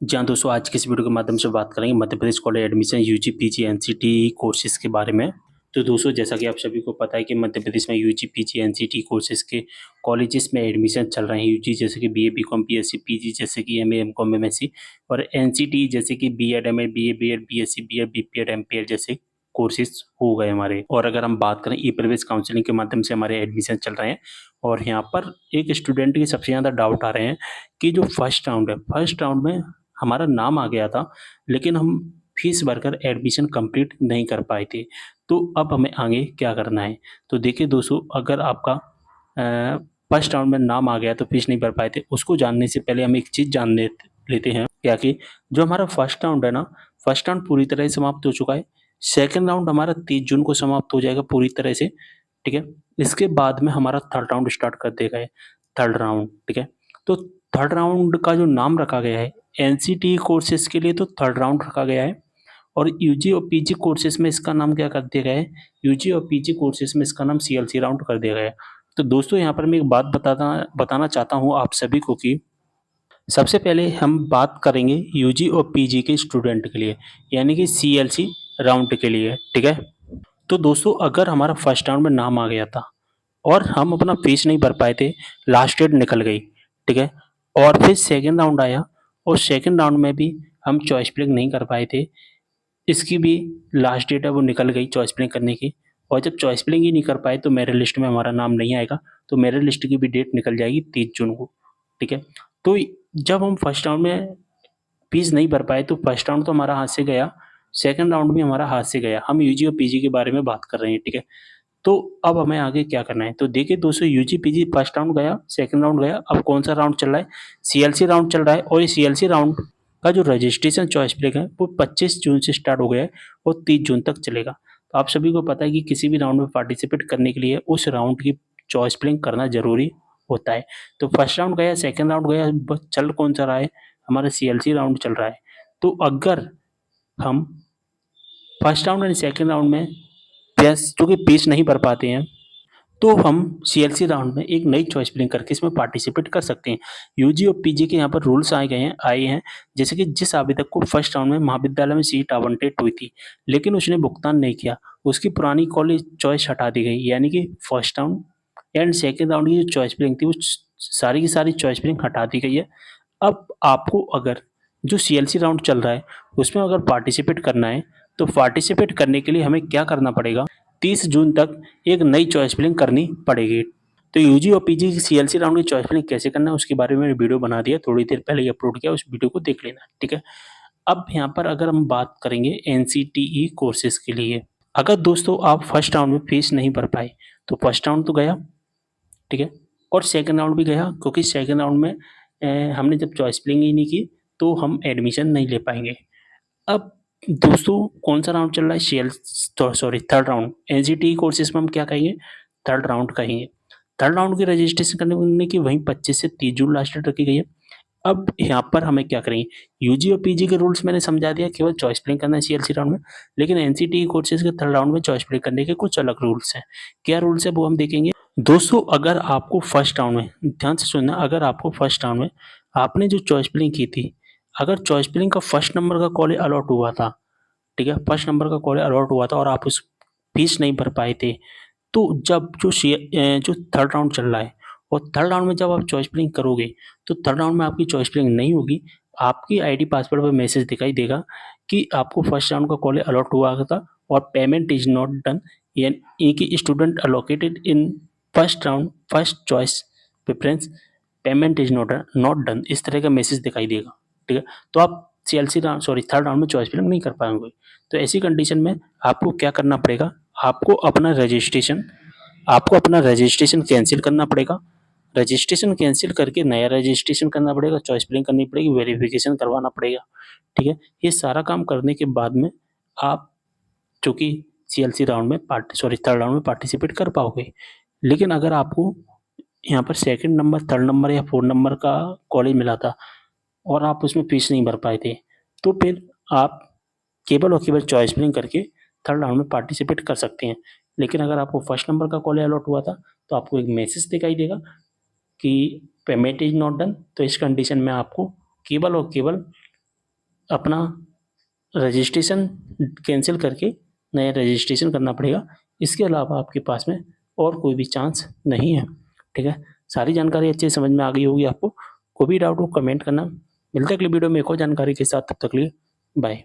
जी हाँ, दोस्तों आज की इस वीडियो के माध्यम से बात करेंगे Madhya Pradesh college admission UG, PG, NCT courses के बारे में। तो दोस्तों जैसा कि आप सभी को पता है कि मध्य प्रदेश में यूजी, पीजी, एनसीटी कोर्सेज़ के कॉलेजेस में एडमिशन चल रहे हैं। यूजी जैसे कि बीए, बीकॉम, बीएससी, पीजी जैसे कि एमए, एमकॉम, एमएससी और एनसीटी जैसे कि BEd, MEd, BA, BEd, BSc, BEd, BPEd, MPEd जैसे कोर्सेज़ हो गए हमारे। और अगर हम बात करें ई-प्रवेश काउंसलिंग के माध्यम से हमारे एडमिशन चल रहे हैं और यहाँ पर एक स्टूडेंट के सबसे ज़्यादा डाउट आ रहे हैं कि जो फर्स्ट राउंड है, फर्स्ट राउंड में हमारा नाम आ गया था, लेकिन हम फीस भरकर एडमिशन कंप्लीट नहीं कर पाए थे। तो अब हमें आगे क्या करना है? तो देखिए दोस्तों, अगर आपका फर्स्ट राउंड में नाम आ गया तो फीस नहीं भर पाए थे, उसको जानने से पहले हम एक चीज़ जान लेते हैं, क्या कि जो हमारा फर्स्ट राउंड है ना, फर्स्ट राउंड पूरी तरह से समाप्त हो चुका है। सेकंड राउंड हमारा 30 जून को समाप्त हो जाएगा पूरी तरह से, ठीक है? इसके बाद में हमारा थर्ड राउंड स्टार्ट कर देगा ये, थर्ड राउंड, ठीक है? तो थर्ड राउंड का जो नाम रखा गया है, एनसीटी कोर्सेज़ के लिए तो थर्ड राउंड रखा गया है और यूजी और पीजी कोर्सेज़ में इसका नाम क्या कर दिया गया है, यूजी और पीजी कोर्सेज़ में इसका नाम सीएलसी राउंड कर दिया गया है। तो दोस्तों यहाँ पर मैं एक बात बताना चाहता हूँ आप सभी को कि सबसे पहले हम बात करेंगे यूजी और पीजी के स्टूडेंट के लिए, यानी कि सीएलसी राउंड के लिए, ठीक है? तो दोस्तों अगर हमारा फर्स्ट राउंड में नाम आ गया था और हम अपना फीस नहीं भर पाए थे, लास्ट डेट निकल गई, ठीक है? और फिर सेकंड राउंड आया और सेकंड राउंड में भी हम चॉइस फिलिंग नहीं कर पाए थे। इसकी भी लास्ट डेट है वो निकल गई चॉइस फिलिंग करने की और जब चॉइस फिलिंग ही नहीं कर पाए तो मेरिट लिस्ट में हमारा नाम नहीं आएगा, तो मेरिट लिस्ट की भी डेट निकल जाएगी 30 जून को, ठीक है? तो जब हम फर्स्ट राउंड में फीस नहीं भर पाए तो फर्स्ट राउंड तो हमारा हाथ से गया, सेकंड राउंड भी हमारा हाथ से गया। हम यूजी और पीजी के बारे में बात कर रहे हैं, ठीक है? तो अब हमें आगे क्या करना है? तो देखिए दोस्तों, यूजी पीजी फर्स्ट राउंड गया, सेकंड राउंड गया, अब कौन-सा राउंड चल रहा है? सीएलसी राउंड चल रहा है और ये सीएलसी राउंड का जो रजिस्ट्रेशन चॉइस फिलिंग है वो 25 जून से स्टार्ट हो गया है और 30 जून तक चलेगा। तो आप सभी को पता है कि किसी भी राउंड में पार्टिसिपेट करने के लिए उस राउंड की चॉइस फिलिंग करना ज़रूरी होता है। तो फर्स्ट राउंड गया, सेकंड राउंड गया, बस चल कौन-सा रहा है? हमारा सीएलसी राउंड चल रहा है। तो अगर हम first round and second round में चूँकि फीस नहीं भर पाते हैं, तो हम सीएलसी राउंड में एक नई चॉइस फिलिंग करके इसमें पार्टिसिपेट कर सकते हैं। यूजी और पीजी के यहाँ पर रूल्स आए हैं, जैसे कि जिस आवेदक को फर्स्ट राउंड में महाविद्यालय में सीट आवंटित हुई थी, लेकिन उसने भुगतान नहीं किया, उसकी पुरानी कॉलेज चॉइस हटा दी गई, यानी कि first round and second round की जो चॉइस फिलिंग थी, वो सारी की सारी चॉइस फिलिंग हटा दी गई है। अब आपको अगर जो सीएलसी राउंड चल रहा है, उसमें अगर पार्टिसिपेट करना है, तो पार्टिसिपेट करने के लिए हमें क्या करना पड़ेगा? 30 जून तक एक नई चॉइस फिलिंग करनी पड़ेगी। तो यूजी और पीजी की सीएलसी राउंड की चॉइस फिलिंग कैसे करना है उसके बारे में मैंने वीडियो बना दिया, थोड़ी देर पहले ही अपलोड किया, उस वीडियो को देख लेना, ठीक है? अब यहाँ पर अगर हम बात करेंगे एनसीटीई कोर्सेज़ के लिए, अगर दोस्तों आप फर्स्ट राउंड में फीस नहीं भर पाए, तो फर्स्ट राउंड तो गया, ठीक है? और सेकंड राउंड भी गया, क्योंकि सेकंड राउंड में हमने जब चॉइस फिलिंग ही नहीं की, तो हम एडमिशन नहीं ले पाएँगे। अब दोस्तों कौन-सा राउंड चल रहा है? Third round. एनसीटीई कोर्सेज़ में हम क्या कहेंगे? थर्ड राउंड कहेंगे। थर्ड राउंड की रजिस्ट्रेशन करने की वहीं 25 से 30 जून लास्ट डेट रखी गई है। अब यहाँ पर हमें क्या करेंगे? यूजी और पीजी के रूल्स मैंने समझा दिया, केवल चॉइस फिलिंग करना है सीएलसी राउंड में, लेकिन एनसीटीई कोर्सेज़ के थर्ड राउंड में चॉइस फिलिंग करने के कुछ अलग रूल्स हैं। क्या रूल्स है वो हम देखेंगे। दोस्तों अगर आपको फर्स्ट राउंड में, ध्यान से सुनना, अगर आपको फर्स्ट राउंड में आपने जो चॉइस फिलिंग की थी, अगर चॉइस फिलिंग का फर्स्ट नंबर का कॉलेज अलॉट हुआ था, ठीक है? फर्स्ट नंबर का कॉलेज अलॉट हुआ था और आप उस फीस नहीं भर पाए थे, तो जब जो थर्ड राउंड चल रहा है और थर्ड राउंड में जब आप चॉइस फिलिंग करोगे, तो थर्ड राउंड में आपकी चॉइस फिलिंग नहीं होगी, आपकी आईडी पासवर्ड पे मैसेज दिखाई देगा कि आपको फर्स्ट राउंड का कॉलेज अलॉट हुआ था और पेमेंट इज़ नॉट डन, यानी कि student allocated in first round first choice preference payment is not done, इस तरह का मैसेज दिखाई देगा, ठीक है? तो आप थर्ड राउंड में चॉइस फिलिंग नहीं कर पाएँगे। तो ऐसी कंडीशन में आपको क्या करना पड़ेगा? आपको अपना रजिस्ट्रेशन कैंसल करना पड़ेगा। रजिस्ट्रेशन कैंसल करके नया रजिस्ट्रेशन करना पड़ेगा, चॉइस फिलिंग करनी पड़ेगी, वेरिफिकेशन करवाना पड़ेगा, ठीक है? ये सारा काम करने के बाद में आप चूँकि सीएलसी राउंड में थर्ड राउंड में पार्टिसिपेट कर पाओगे। लेकिन अगर आपको यहाँ पर सेकंड नंबर, थर्ड नंबर या फोर्थ नंबर का कॉलेज मिला था और आप उसमें फीस नहीं भर पाए थे, तो फिर आप केवल और केवल चॉइस फिलिंग करके थर्ड राउंड में पार्टिसिपेट कर सकते हैं। लेकिन अगर आपको फर्स्ट नंबर का कॉलेज अलॉट हुआ था, तो आपको एक मैसेज दिखाई देगा कि पेमेंट इज़ नॉट डन, तो इस कंडीशन में आपको केवल और केवल अपना रजिस्ट्रेशन कैंसिल करके नया रजिस्ट्रेशन करना पड़ेगा। इसके अलावा आपके पास में और कोई भी चांस नहीं है। ठीक है, सारी जानकारी अच्छे से समझ में आ गई होगी आपको। कोई भी डाउट हो कमेंट करना। मिलते हैं अगली वीडियो में एक और जानकारी के साथ, तब तक के लिए बाय।